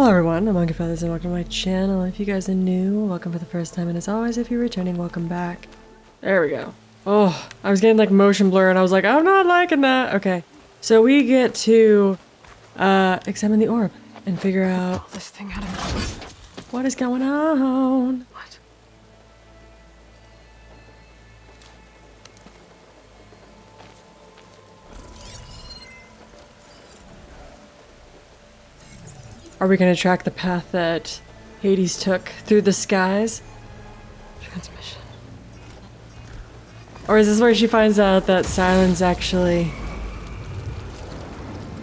Hello everyone, I'm Monkey Feathers and welcome to my channel. If you guys are new, welcome for the first time, and as always, if you're returning, welcome back. There we go. Oh, I was getting like motion blur and I was like, I'm not liking that. Okay, so we get to examine the orb and figure out Pull this thing out of me. what is going on. What? Are we going to track the path that Hades took through the skies? Transmission. Or is this where she finds out that Silence actually...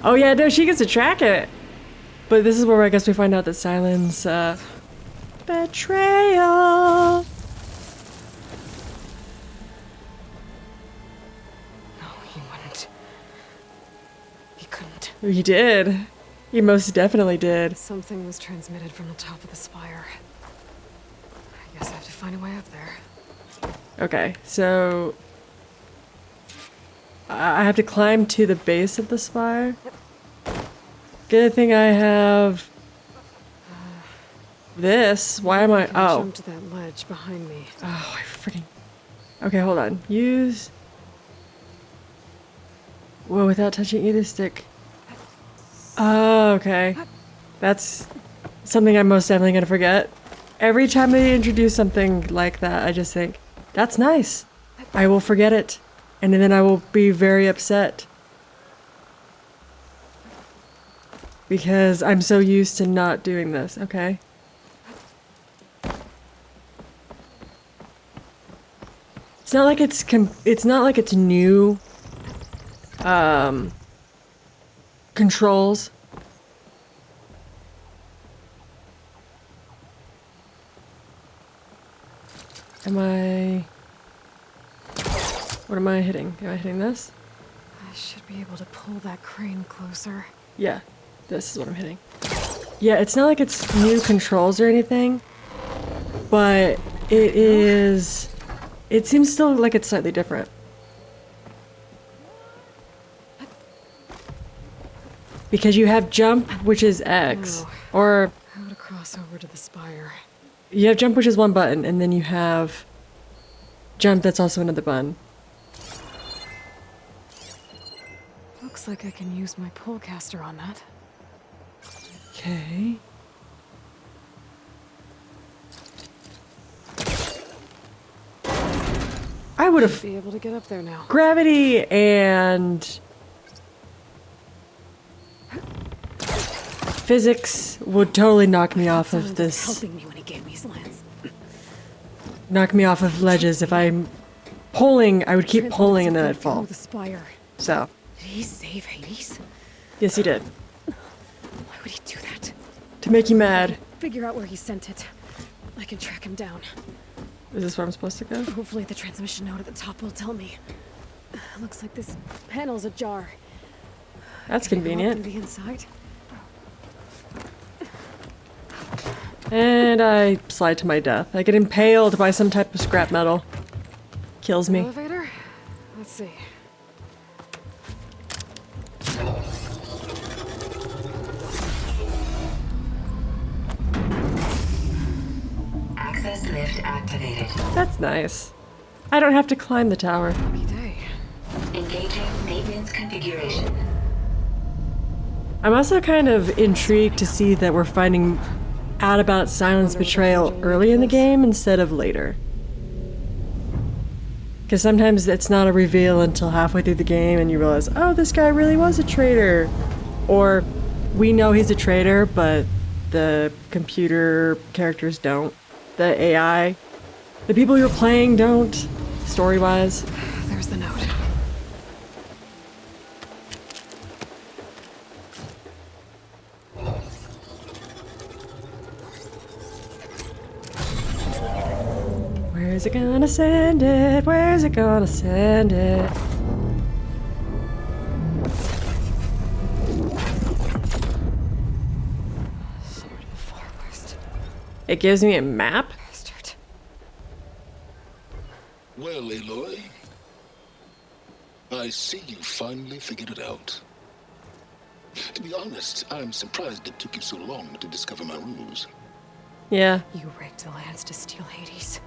Oh yeah, no, she gets to track it! But this is where I guess we find out that Silence, betrayal! No, he wouldn't. He couldn't. He did. He most definitely did. Something was transmitted from the top of the spire. I guess I have to find a way up there. Okay, so... I have to climb to the base of the spire? Good thing I have... this. Why am I... I Oh. jumped to that ledge behind me. Oh, I freaking... Okay, hold on. Use... Whoa, without touching either stick. Oh, okay. That's something I'm most definitely gonna forget. Every time they introduce something like that, I just think, that's nice. I will forget it. And then I will be very upset. Because I'm so used to not doing this. Okay. It's not like it's new controls. What am I hitting? Am I hitting this? I should be able to pull that crane closer. Yeah, this is what I'm hitting. Yeah, it's not like it's new controls or anything, but it seems still like it's slightly different. Because you have jump, which is X, or How to cross over to the spire. you have jump, which is one button, and then you have jump, that's also another button. Looks like I can use my pullcaster on that. Okay. I would have Be able to get up there now. gravity and physics would totally knock me off of Someone was this. helping me when he gave me his lens. Knock me off of ledges. If I'm pulling, I would keep Transported pulling and then I'd something fall. through the spire. So, Did he save Hades? yes, he did. Why would he do that? To make you mad. Figure out where he sent it. I can track him down. Is this where I'm supposed to go? Hopefully the transmission node at the top will tell me. Looks like this panel's ajar. That's Can I go up convenient. through the inside? And I slide to my death. I get impaled by some type of scrap metal. Kills me. Elevator? Let's see. Access lift activated. That's nice. I don't have to climb the tower. Lucky day. Engaging maintenance configuration. I'm also kind of intrigued to see that we're finding out about Silence betrayal early in the game instead of later. Because sometimes it's not a reveal until halfway through the game and you realize, oh, this guy really was a traitor. Or we know he's a traitor, but the computer characters don't. The AI, the people you're playing don't, story-wise. There's the node. Where's it gonna send it? Where's it gonna send it? Sword of the Far West. It gives me a map? Bastard. Well, Aloy, I see you finally figured it out. To be honest, I'm surprised it took you so long to discover my ruse. Yeah. You raked the lands to steal Hades.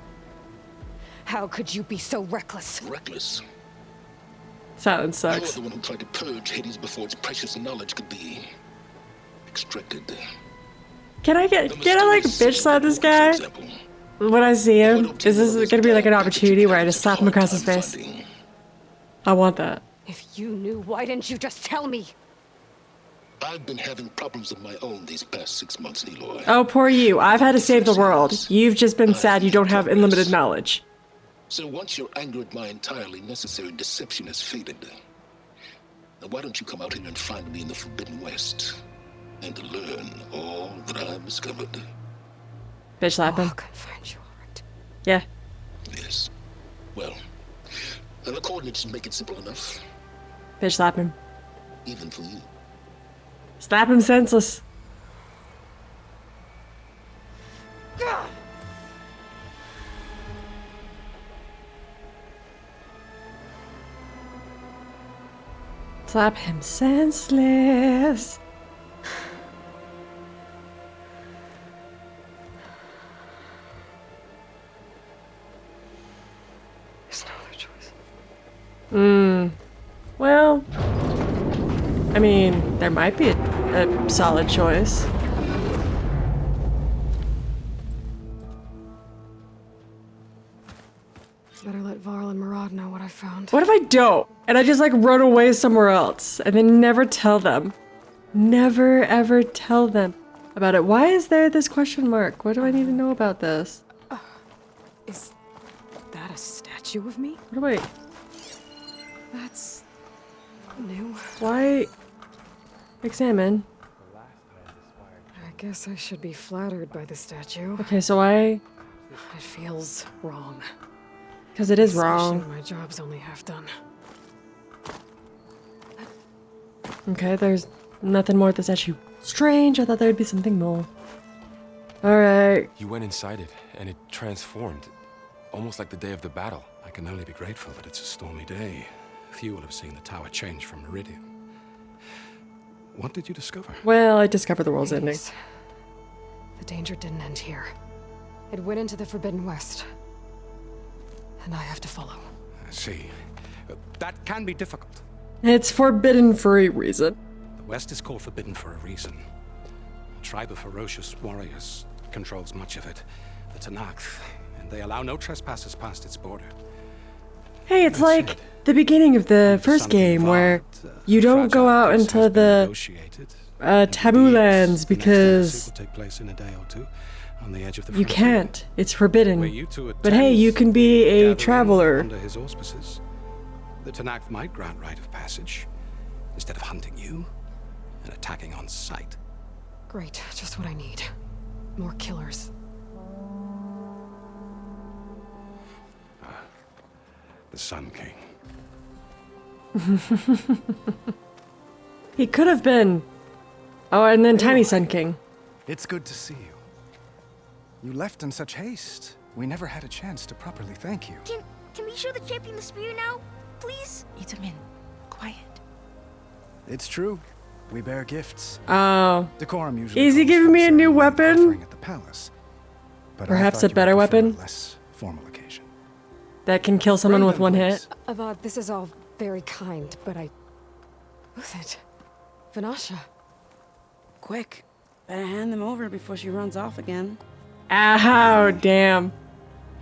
How could you be so reckless? Reckless. Silence You're sucks. the one who tried to purge Hades before its precious knowledge could be extracted. Can I like bitch slap this guy when I see him? Is this gonna be like an opportunity where I just slap him across his face? I want that. If you knew, why didn't you just tell me? I've been having problems of my own these past 6 months, Aloy. Oh, poor you. I've had to save the world. You've just been sad you don't have unlimited knowledge. So once your anger at my entirely necessary deception has faded, now why don't you come out here and find me in the Forbidden West and learn all that I've discovered? Bitch slap him. I'll find you, alright. Yeah. Yes. Well, and the coordinates make it simple enough, Bitch slap him. even for you. Slap him senseless. Slap him senseless. There's no other choice. Well, I mean, there might be a solid choice. Better let Varl and Murad know what I found. What if I don't? And I just like run away somewhere else and then never tell them? Never ever tell them about it. Why is there this question mark? What do I need to know about this? Is that a statue of me? What do I... That's new. Why... Examine. I guess I should be flattered by the statue. Okay, so why... It feels wrong. Because it is Especially wrong. when my job's only half done. Okay, there's nothing more at the statue. Strange, I thought there'd be something more. Alright. You went inside it, and it transformed. Almost like the day of the battle. I can only be grateful that it's a stormy day. Few will have seen the tower change from Meridian. What did you discover? Well, I discovered the world's ending. Hades. The danger didn't end here. It went into the Forbidden West. And I have to follow. I see. That can be difficult. It's forbidden for a reason. The West is called forbidden for a reason. A tribe of ferocious warriors controls much of it. The Tanakh, and they allow no trespassers past its border. Hey, it's That like said, the beginning of the first something game where involved, you don't go fragile out peace into has been the negotiated, and taboo indeed, lands the next because embassy will take place in a day or two on the edge of the you frontier, can't. It's where forbidden. you two But hey, you can be a gathering traveler. under his auspices. The Tanakh might grant right of passage instead of hunting you and attacking on sight. Great, just what I need. More killers. The Sun King. He could have been. Oh, and then Tiny Sun King. It's good to see you. You left in such haste. We never had a chance to properly thank you. Can we show the champion the spear now? Please? Itamin, quiet. It's true. We bear gifts. Oh. Decorum usually. Is he calls giving for me a new ceremony and weapon? offering at the palace. But I Perhaps thought a you would better prefer weapon? a less formal occasion. That can kill someone with one hit. Avad, this is all very kind, but Who's it? Vanasha. Quick, better hand them over before she runs off again. Ow, damn.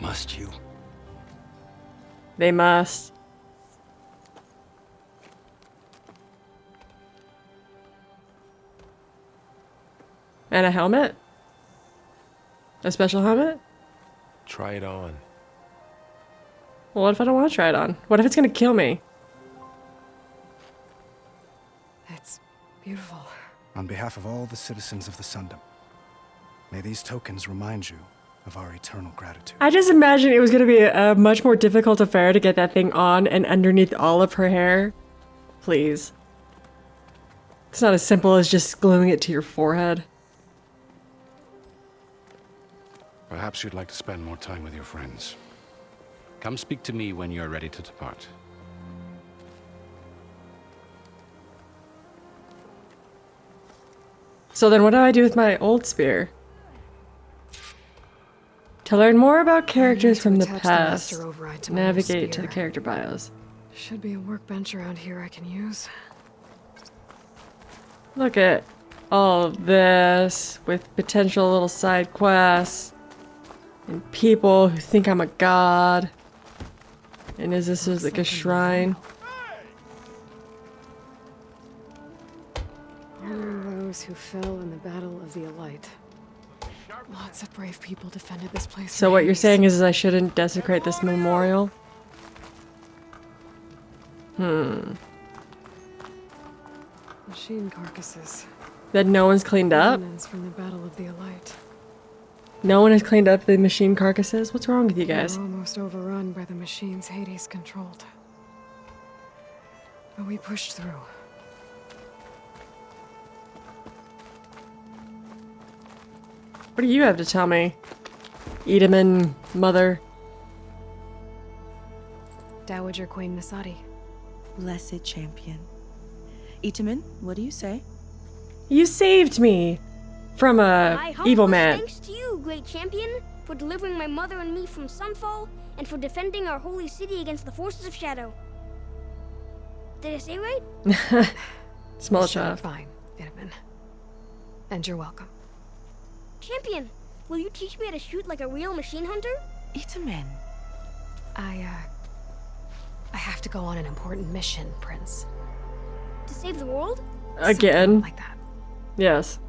Must you? They must. And a helmet? A special helmet? Try it on. Well, what if I don't want to try it on? What if it's gonna kill me? It's beautiful. On behalf of all the citizens of the Sundom, may these tokens remind you of our eternal gratitude. I just imagined it was gonna be a much more difficult affair to get that thing on and underneath all of her hair. Please. It's not as simple as just gluing it to your forehead. Perhaps you'd like to spend more time with your friends. Come speak to me when you're ready to depart. So then what do I do with my old spear? To learn more about characters from the Attach past, master override to my new navigate to the spear. character bios. Should be a workbench around here I can use. Look at all of this with potential little side quests and people who think I'm a god. And is this just like a shrine? Honoring those who fell in the battle of the Alight. Lots of brave people defended this place. So for what you're Hades. saying is I shouldn't desecrate this memorial? Machine carcasses. That no one's cleaned up? Remnants from the battle of the Alight. No one has cleaned up the machine carcasses? What's wrong with you guys? We're almost overrun by the machines Hades controlled. But we pushed through. What do you have to tell me? Edaman, mother. Dowager Queen Nasadi. Blessed champion. Itaman, what do you say? You saved me from My a evil humblest man. thanks to you, great champion, for delivering my mother and me from Sunfall, and for defending our holy city against the forces of Shadow. Did I say right? Small You said it shot. Fine, Vitamin. And you're welcome. Champion, will you teach me how to shoot like a real machine hunter? Itaman. I have to go on an important mission, Prince. To save the world? Again? Something like that. Yes.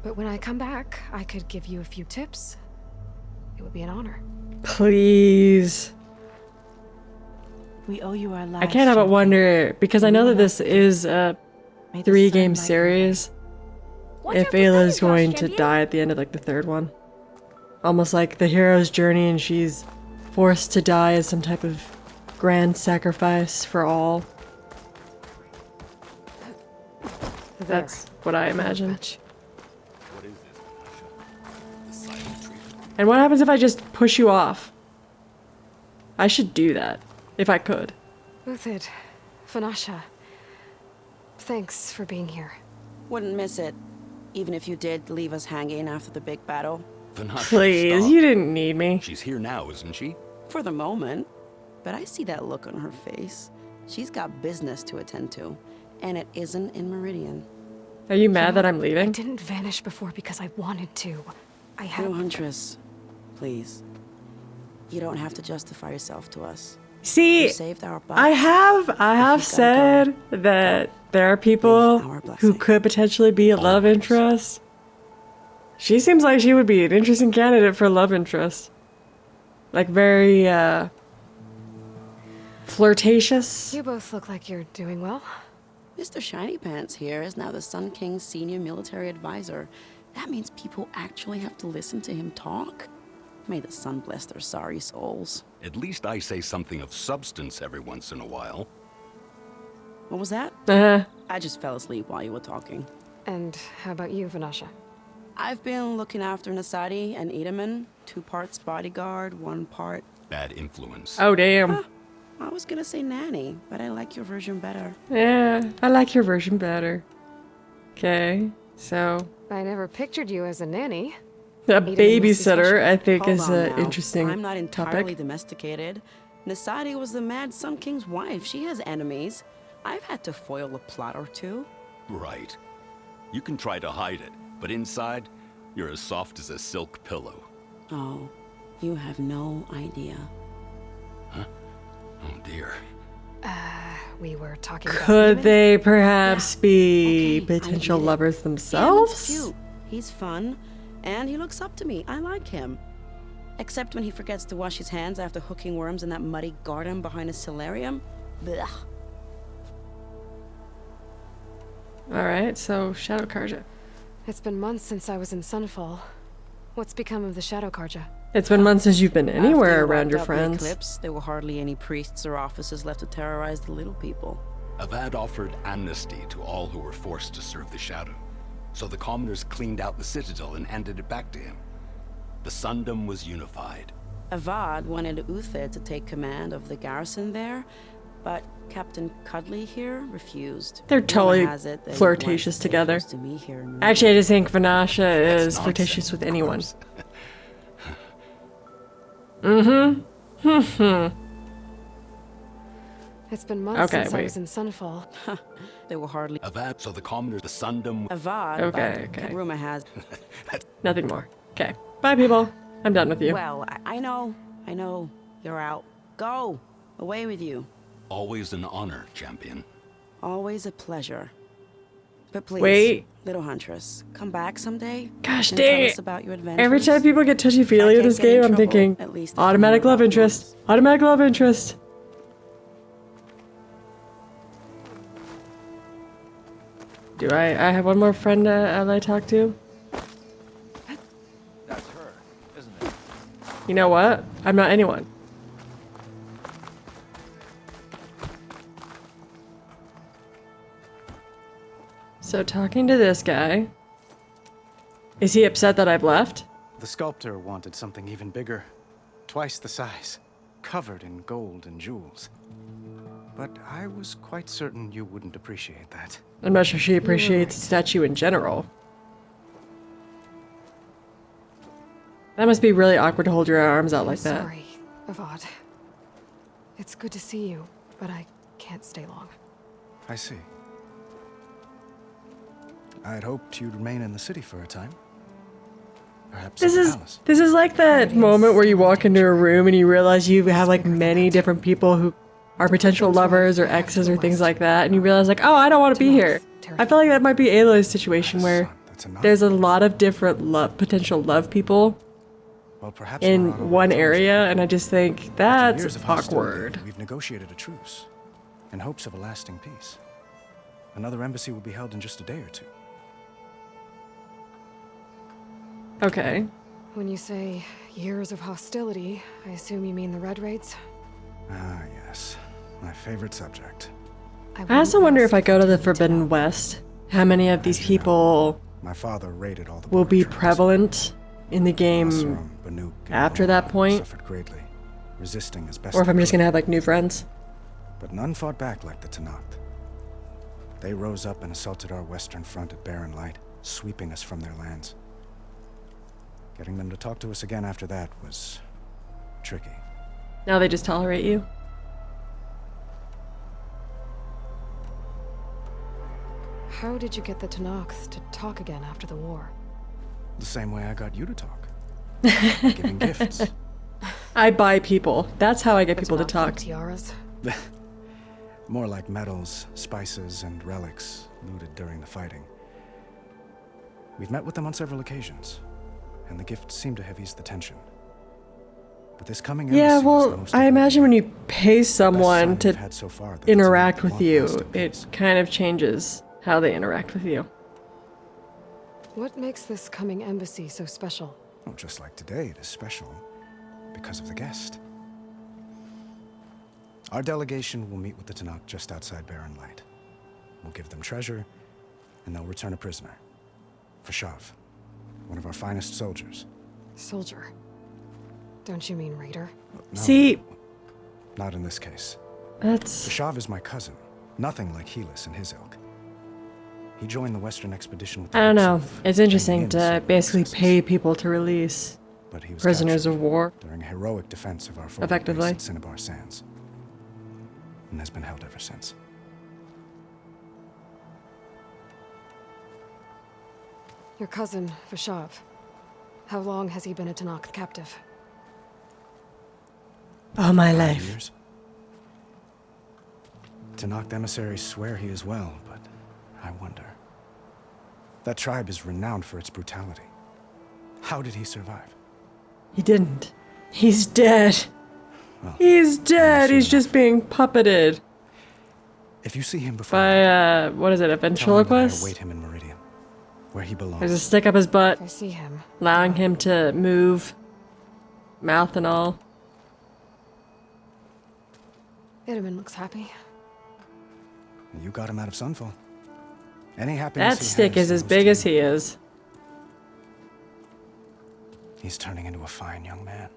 But when I come back, I could give you a few tips. It would be an honor. Please. We owe you our lives. I can't help but champion. wonder, because I know that this is a May the 3-game sunlight series, Watch if out for thunder Ayla's shots, going to champion. die at the end of like the 3rd one. Almost like the hero's journey and she's forced to die as some type of grand sacrifice for all. That's what I imagine. And what happens if I just push you off? I should do that, if I could. Uthid, Fanasha, thanks for being here. Wouldn't miss it, even if you did leave us hanging after the big battle. Please, you didn't need me. She's here now, isn't she? For the moment. But I see that look on her face. She's got business to attend to, and it isn't in Meridian. Are you mad that I'm I leaving? didn't vanish before because I wanted to. I had... No, Huntress. Please. You don't have to justify yourself to us. See, You saved our butt. I have said that there are people Our blessing. who could potentially be a love interest. She seems like she would be an interesting candidate for love interest. Like very flirtatious. You both look like you're doing well. Mr. Shiny Pants here is now the Sun King's senior military advisor. That means people actually have to listen to him talk. May the sun bless their sorry souls. At least I say something of substance every once in a while. What was that? Uh-huh. I just fell asleep while you were talking. And how about you, Vanasha? I've been looking after Nasadi and Edaman. 2 parts bodyguard, 1 part... Bad influence. Oh, damn. I was gonna say nanny, but I like your version better. Yeah, I like your version better. Okay, so I never pictured you as a nanny. a Edaman must be babysitter, special. I think, Hold is on an now. interesting I'm not entirely topic. domesticated. Nasadi was the Mad Sun King's wife. She has enemies. I've had to foil a plot or 2. Right. You can try to hide it, but inside, you're as soft as a silk pillow. Oh, you have no idea. Oh dear. We were talking about Could Edaman? they perhaps be Okay, I potential get it. lovers Edaman's themselves? cute. He's fun, and he looks up to me. I like him. Except when he forgets to wash his hands after hooking worms in that muddy garden behind a solarium. Blech. Alright, so Shadow Karja. It's been months since I was in Sunfall. What's become of the Shadow Karja? It's been months since you've been anywhere After you around your wiped out the friends. Eclipse, there were hardly any priests or officers left to terrorize the little people. Avad offered amnesty to all who were forced to serve the Shadow. So the commoners cleaned out the citadel and handed it back to him. The Sundom was unified. Avad wanted Uthid to take command of the garrison there, but Captain Cuddly here refused. They're Rumor totally has it that he flirtatious wants to stay together. close to me here in Actually, I just think Vanasha is flirtatious with anyone. It's been months Okay, since I wait. was in Sunfall. They were hardly Avad, so the commoners, the Sundom. Avad. Okay, but okay. Rumor has. Nothing more. Okay. Bye, people. I'm done with you. Well, I know. You're out. Go. Away with you. Always an honor, champion. Always a pleasure. But please, Wait. little huntress, come back someday. Gosh and dang tell it. us about your adventures. Every time people get touchy-feely in If I this can't get in game, I'm trouble, thinking, at least automatic tell me love about interest. yours. Automatic love interest. Do I have one more friend I talk to? That's her, isn't it? You know what? I'm not anyone. So talking to this guy, is he upset that I've left? The sculptor wanted something even bigger. Twice the size. Covered in gold and jewels. But I was quite certain you wouldn't appreciate that. I'm not sure she appreciates the statue in general. That must be really awkward to hold your arms out like that. Sorry, Avad. It's good to see you, but I can't stay long. I see. I'd hoped you'd remain in the city for a time. Perhaps This at the is palace. this is like that moment where you walk into a room and you realize you have like many different people who are potential lovers or exes or things like that, and you realize like, oh, I don't want to be here. I feel like that might be Aloy's situation where there's a lot of different potential love people Well, perhaps in Morano one told us. area, and I just think After that's years of hostility, awkward. We've negotiated a truce in hopes of a lasting peace. Another embassy will be held in just a day or two. Okay. When you say years of hostility, I assume you mean the Red Raids? Ah, yes. My favorite subject. I also wonder if I go to the Forbidden West, how many of these people My father raided all the will be border prevalent in the game Asurum, Banuk, and after Roma that point, suffered greatly, resisting as best or if they I'm just could. gonna have like new friends. But none fought back like the Tenakth. They rose up and assaulted our western front at Barren Light, sweeping us from their lands. Getting them to talk to us again after that was tricky. Now they just tolerate you. How did you get the Tenakth to talk again after the war? The same way I got you to talk. Giving gifts. I buy people. That's how I get people to Not like talk. tiaras? More like metals, spices, and relics looted during the fighting. We've met with them on several occasions, and the gifts seem to have eased the tension. But this coming Yeah, embassy was the well, most I imagine when you pay best someone sign to we've had so far that the interact Tenakth with want you, lasting it peace. kind of changes how they interact with you. What makes this coming embassy so special? Oh, just like today, it is special because of the guest. Our delegation will meet with the Tenakth just outside Barren Light. We'll give them treasure, and they'll return a prisoner. Vashav, one of our finest soldiers. Soldier. Don't you mean raider? No, See, not in this case. that's... Vashav is my cousin, nothing like Helis and his ilk. He joined the Western expedition with the I don't hopes know. of It's interesting bringing in to certain basically successes. pay people to release But he was prisoners captured of war. during a heroic defense of our forward Effectively. base at Cinnabar Sands, and has been held ever since. Your cousin, Vashav. How long has he been a Tenakth captive? All my 5 life. years. Tenakth emissaries swear he is well, but I wonder. That tribe is renowned for its brutality. How did he survive? He didn't. He's dead. Well, He's dead. assume He's that. just being puppeted If you see him before, by, what is it, a tell him that I ventriloquist? await him in Meridian, where he belongs. There's a stick up his butt, I see him. allowing him to move, mouth and all. Itamen looks happy. You got him out of Sunfall. Any happiness That he stick has is as goes big to as you. he is. He's turning into a fine young man,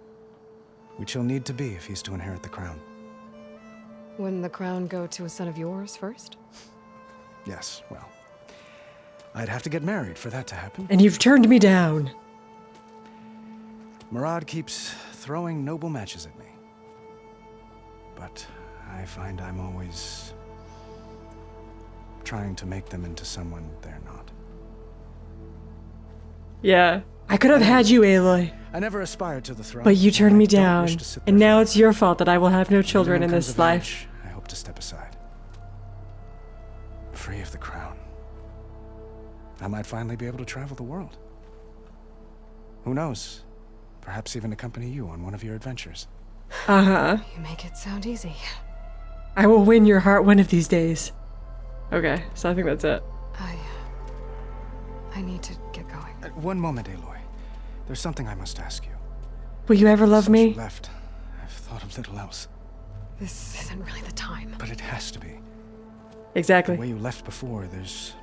which he'll need to be if he's to inherit the crown. Wouldn't the crown go to a son of yours first? Yes, well, I'd have to get married for that to happen. And you've turned me down. Murad keeps throwing noble matches at me. But I find I'm always trying to make them into someone they're not. Yeah. I could have had you, Aloy. I never aspired to the throne. But you turned me I don't down. wish to sit And there now it's your fault that I will have no children When in comes this of life. age, I hope to step aside. Free of the crown. I might finally be able to travel the world. Who knows? Perhaps even accompany you on one of your adventures. Uh-huh. You make it sound easy. I will win your heart one of these days. Okay, so I think that's it. I need to get going. One moment, Aloy. There's something I must ask you. Will you ever love Since me? you left, I've thought of little else. This isn't really the time. But it has to be. Exactly. The way you left before, there's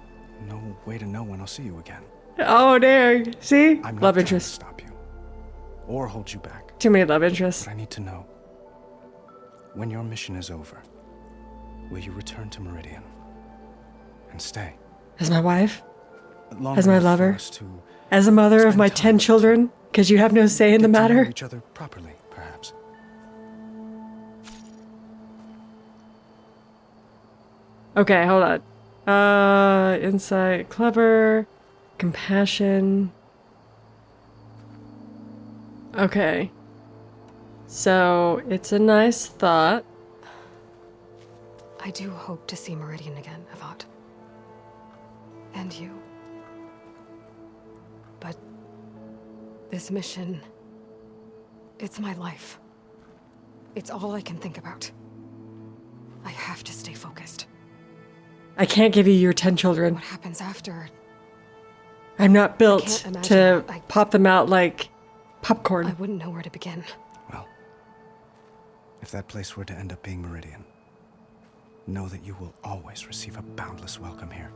no way to know when I'll see you again. Oh, dang. See? I'm not Love trying interest. to stop you. Or hold you back. Too many love interests. But I need to know. When your mission is over, will you return to Meridian? And stay? As my wife? Long As my enough for lover? us to As a mother of spend my time 10 children? Because you have no say in the get to know matter? each other properly, perhaps. Okay, hold on. Insight, clever, compassion. Okay. So, it's a nice thought. I do hope to see Meridian again, Avat. And you. But this mission, it's my life. It's all I can think about. I have to stay focused. I can't give you your 10 children. What happens after? I'm not built can't imagine to that. pop them out like popcorn. I wouldn't know where to begin. Well, if that place were to end up being Meridian, know that you will always receive a boundless welcome here.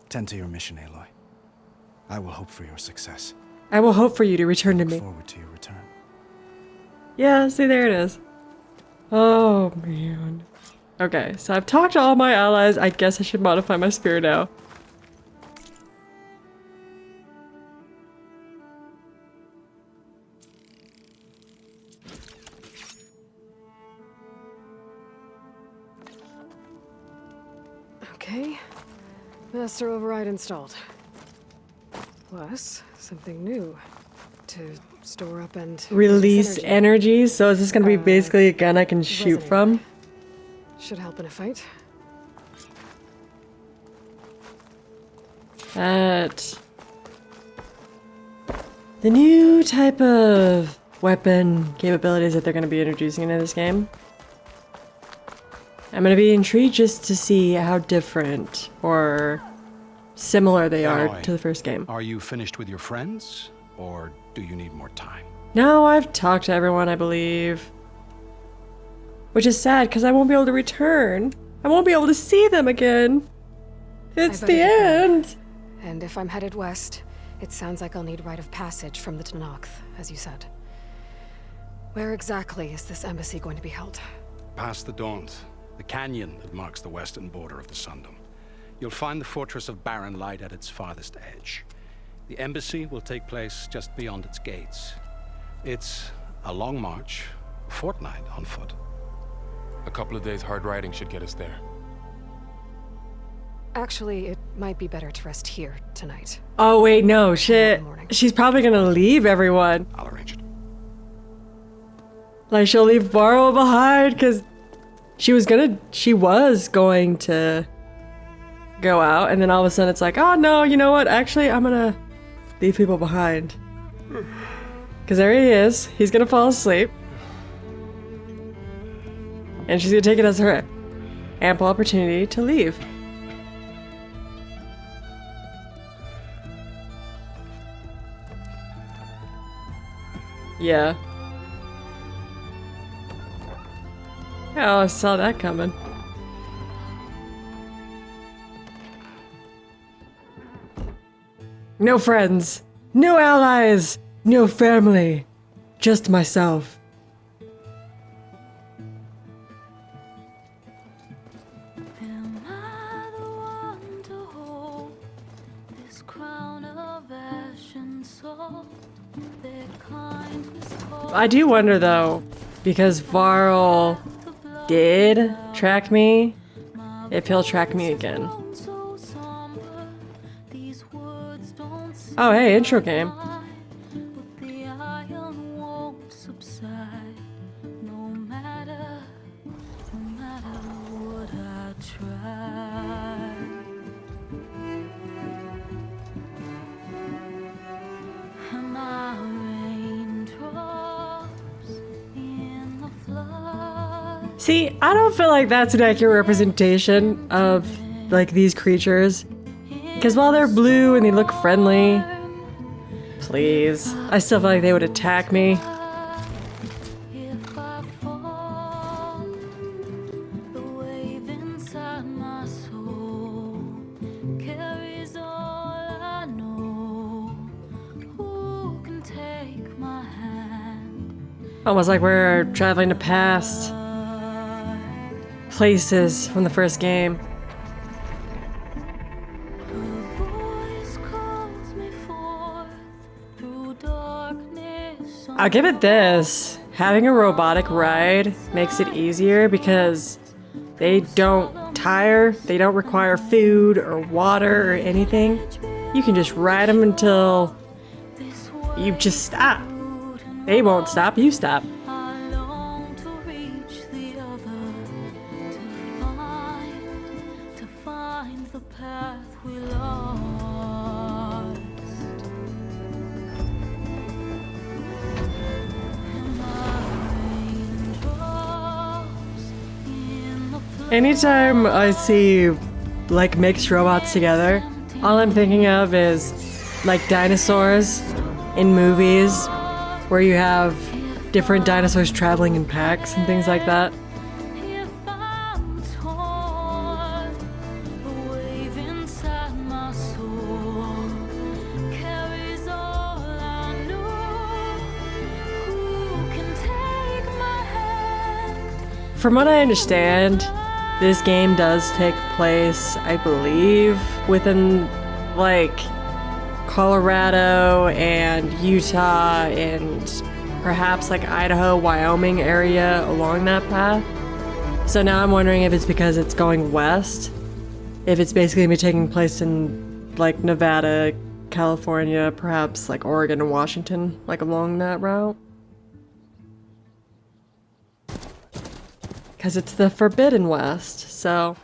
Tend to your mission, Aloy. I will hope for your success. I will hope for you to return to Look me. forward to your return. Yeah, see, there it is. Oh, man. Okay, so I've talked to all my allies. I guess I should modify my spear now. Okay. Master override installed. Plus, something new. To store up and Release energy. So is this going to be basically a gun I can shoot resonator. from? Should help in a fight. That... The new type of weapon capabilities that they're going to be introducing into this game. I'm going to be intrigued just to see how different or similar they are Aloy, to the first game. Are you finished with your friends, or do you need more time? No, I've talked to everyone, I believe. Which is sad, because I won't be able to return. I won't be able to see them again. It's I the better get going. end. And if I'm headed west, it sounds like I'll need rite of passage from the Tenakth, as you said. Where exactly is this embassy going to be held? Past the Daunt, the canyon that marks the western border of the Sundom. You'll find the fortress of Barren Light at its farthest edge. The embassy will take place just beyond its gates. It's a long march, a fortnight on foot. A couple of days hard riding should get us there. Actually, it might be better to rest here tonight. Oh, wait, no, shit. She's probably going to leave everyone. I'll arrange it. Like, she'll leave Varro behind, because she was going to go out, and then all of a sudden it's like, oh, no, you know what? Actually, I'm going to leave people behind. Because there he is. He's going to fall asleep. And she's going to take it as her ample opportunity to leave. Yeah. Oh, I saw that coming. No friends, no allies, no family, just myself. I do wonder though, because Varl did track me, if he'll track me again. Oh hey, intro game. See, I don't feel like that's an accurate representation of, like, these creatures. Because while they're blue and they look friendly, please, I still feel like they would attack me. Almost like we're traveling to past places from the first game. I'll give it this. Having a robotic ride makes it easier because they don't tire, they don't require food or water or anything. You can just ride them until you just stop. They won't stop, you stop. Anytime I see, like, mixed robots together, all I'm thinking of is, like, dinosaurs in movies where you have different dinosaurs traveling in packs and things like that. From what I understand, this game does take place, I believe, within, like, Colorado and Utah and perhaps, like, Idaho, Wyoming area along that path. So now I'm wondering if it's because it's going west, if it's basically going to be taking place in, like, Nevada, California, perhaps, like, Oregon and Washington, like, along that route. Because it's the Forbidden West, so...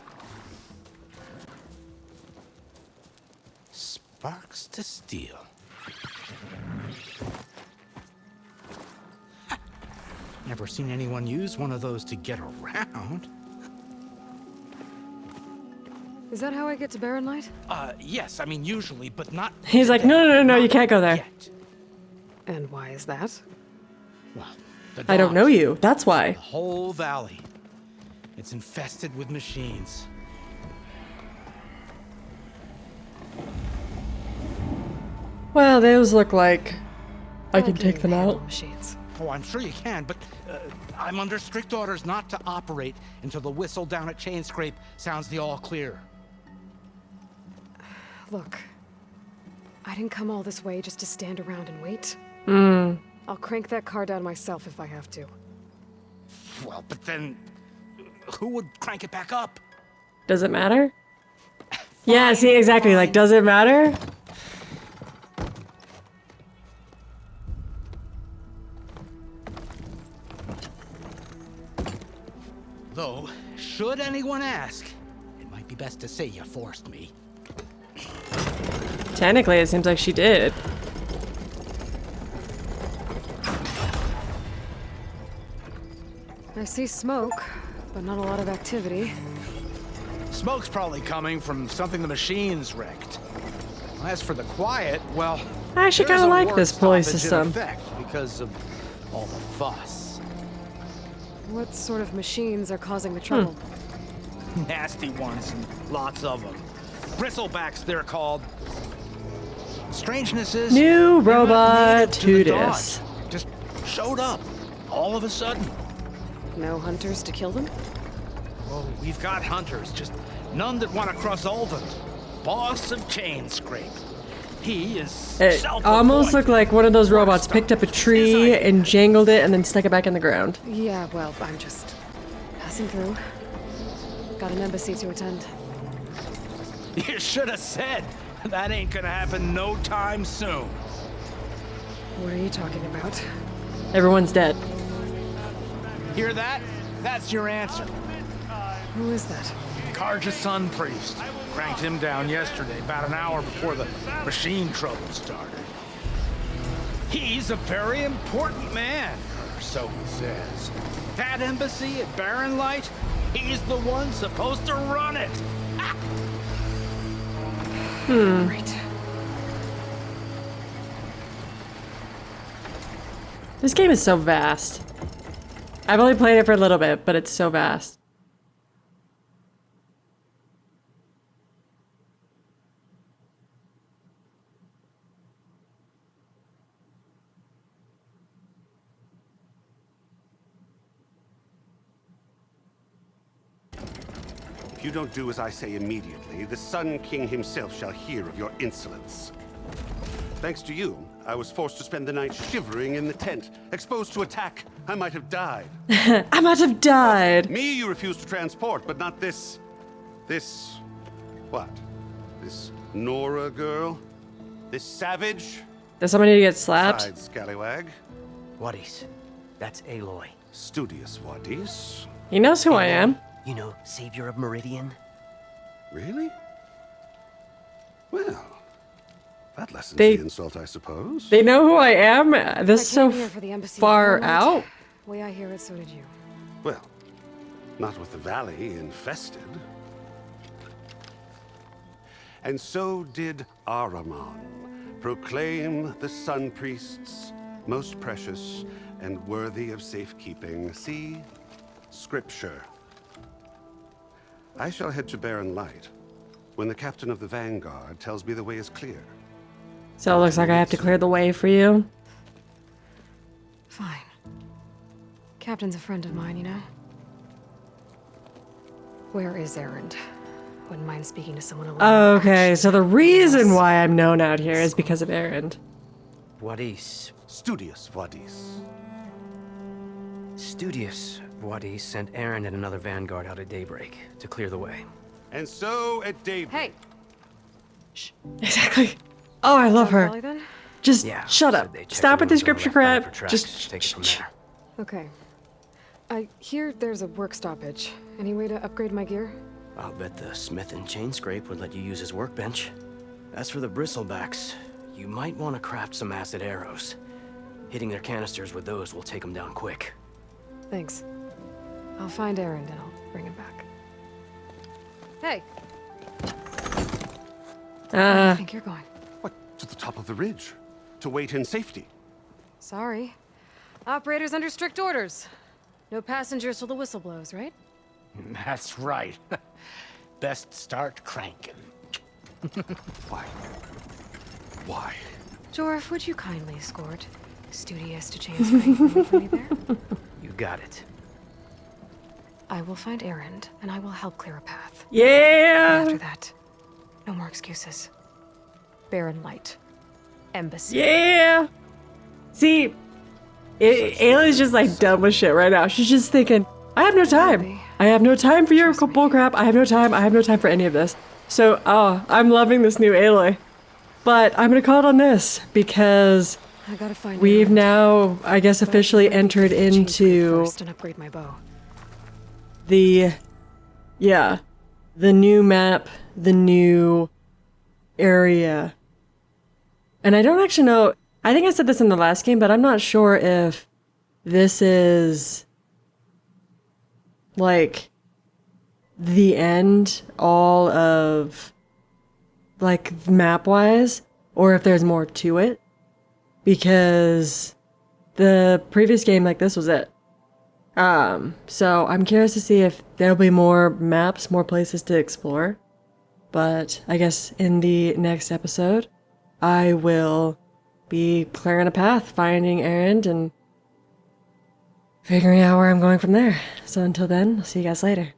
Sparks to steel. Never seen anyone use one of those to get around. Is that how I get to Barren Light? Yes, I mean usually, but not... He's like, no, you can't go there. Yet. And why is that? Well, I don't know you, that's why. The whole valley. It's infested with machines. Well, those look like I can take them out. Machines. Oh, I'm sure you can, but I'm under strict orders not to operate until the whistle down at Chain Scrape sounds the all clear. Look, I didn't come all this way just to stand around and wait. I'll crank that car down myself if I have to. Well, but then who would crank it back up? Does it matter? Yeah, see, exactly, like, does it matter? Though, should anyone ask, it might be best to say you forced me. Technically, it seems like she did. I see smoke, but not a lot of activity. Smoke's probably coming from something the machines wrecked. As for the quiet, well, I actually kind of like this pulley system. Because of all the fuss. What sort of machines are causing the trouble? Nasty ones, and lots of them. Bristlebacks, they're called. Strangeness is... New robot Tudis. Just showed up, all of a sudden. No hunters to kill them? Oh, we've got hunters, just none that want to cross Ulvund. Boss of Chain Scrape. He is It almost looked like one of those robots picked up a tree and jangled it and then stuck it back in the ground. Yeah, well, I'm just passing through. Got an embassy to attend. You should have said. That ain't gonna happen no time soon. What are you talking about? Everyone's dead. Hear that? That's your answer. Who is that? Karja's sun priest. Cranked him down yesterday, about an hour before the machine trouble started. He's a very important man, or so he says. That embassy at Barren Light, he's the one supposed to run it. Great. This game is so vast. I've only played it for a little bit, but it's so vast. If you don't do as I say immediately, the Sun King himself shall hear of your insolence. Thanks to you, I was forced to spend the night shivering in the tent. Exposed to attack, I might have died. I might have died. Me you refused to transport, but not this... what? This Nora girl? This savage? Does somebody get slapped? Side scallywag. Wadis. That's Aloy. Studious Wadis. He knows who I am. You know, savior of Meridian. Really? Well, that lessens the insult, I suppose. They know who I am? This is so for the embassy far out? Way I hear it, so did you. Well, not with the valley infested. And so did Ahriman proclaim the Sun Priests most precious and worthy of safekeeping. See? Scripture. I shall head to Barren Light when the captain of the Vanguard tells me the way is clear. So it looks like I have to clear the way for you. Fine. Captain's a friend of mine, you know? Where is Erend? Wouldn't mind speaking to someone alone. Okay, so the reason why I'm known out here is because of Erend. Wadis. Studious Wadis. Studious Wadis sent Aaron and another vanguard out at daybreak to clear the way. And so at daybreak... Hey! Shh. Exactly. Oh, I love her. Just shut up. Stop with the scripture crap. Just take it from there. Okay. I hear there's a work stoppage. Any way to upgrade my gear? I'll bet the smith and chain scrape would let you use his workbench. As for the bristlebacks, you might want to craft some acid arrows. Hitting their canisters with those will take them down quick. Thanks. I'll find Erend and I'll bring him back. Hey! Where do you think you're going? What? To the top of the ridge. To wait in safety. Sorry. Operator's under strict orders. No passengers till the whistle blows, right? That's right. Best start cranking. Why? Why? Jorf, would you kindly escort Studious to Chains Creek for me there? You got it. I will find Erend, and I will help clear a path. Yeah! And after that, no more excuses. Barren Light. Embassy. Yeah! See, Ayla's just like dumb with shit right now. She's just thinking, I have no time. I have no time for your bullcrap. I have no time. I have no time for any of this. So, I'm loving this new Aloy. But I'm gonna call it on this because I gotta find we've Erend. now, I guess, officially entered into First and upgrade my bow. the new map, the new area. And I don't actually know, I think I said this in the last game, but I'm not sure if this is like the end all of like map wise, or if there's more to it, because the previous game like this was it. So I'm curious to see if there'll be more maps, more places to explore. But I guess in the next episode, I will be clearing a path, finding Erend, and figuring out where I'm going from there. So until then, I'll see you guys later.